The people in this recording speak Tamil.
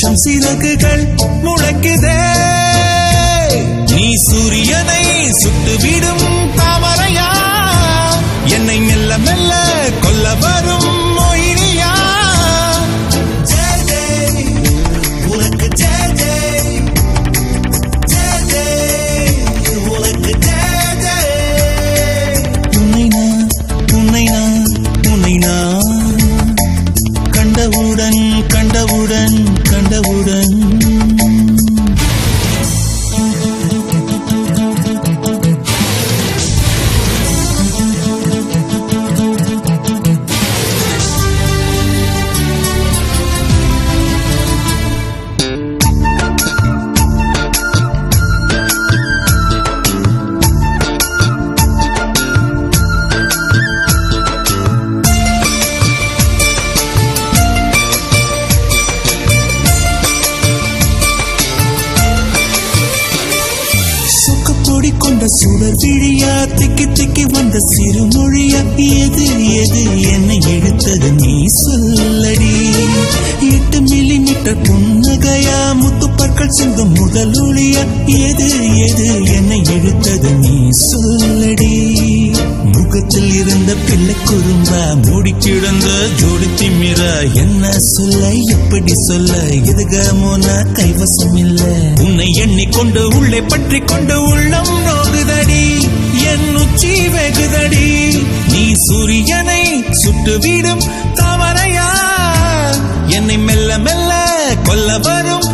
கொஞ்சம் சிறகுகள் முளைக்குதே. நீ சூரியனை சுட்டுவிடும் தாமரையா, என்னை மெல்ல மெல்ல கொல்ல வரும் மொயினியா. ஜெய் ஜெய் உனக்கு ஜெய் ஜெய், ஜெய் ஜெய் உனக்கு ஜெய் ஜெய். உன்னை நான் உன்னை நான் உன்னை நான் கண்டவுடன் கண்டவுடன் கண்டவுடன் கொண்ட சுடர் விழியா, திக்கி திக்கி வந்த சிறுமொழியா, எது எது என்னை எடுத்தது நீ சொல்லடி. 8 மில்லிமீட்டர் புன்னகையா, முத்துப்பற்கள் சிந்தும் முதல் ஒளியா, எது எது என்னை எடுத்தது நீ சொல்லடி. முகத்தில் இருந்த பிள்ளை குறும்பா, மூடி கிடந்த ஜோடி திமிரா, என்ன சொல்ல எப்படி சொல்ல, எதுகமோன கைவசம் இல்ல. உன்னை எண்ணிக்கொண்டு உள்ளே பற்றி கொண்டு உள்ளம் நோகுதடி, என் உச்சி வெகுதடி. நீ சூரியனை சுட்டுவிடும் தாமரையா, என்னை மெல்ல மெல்ல கொல்ல வரும்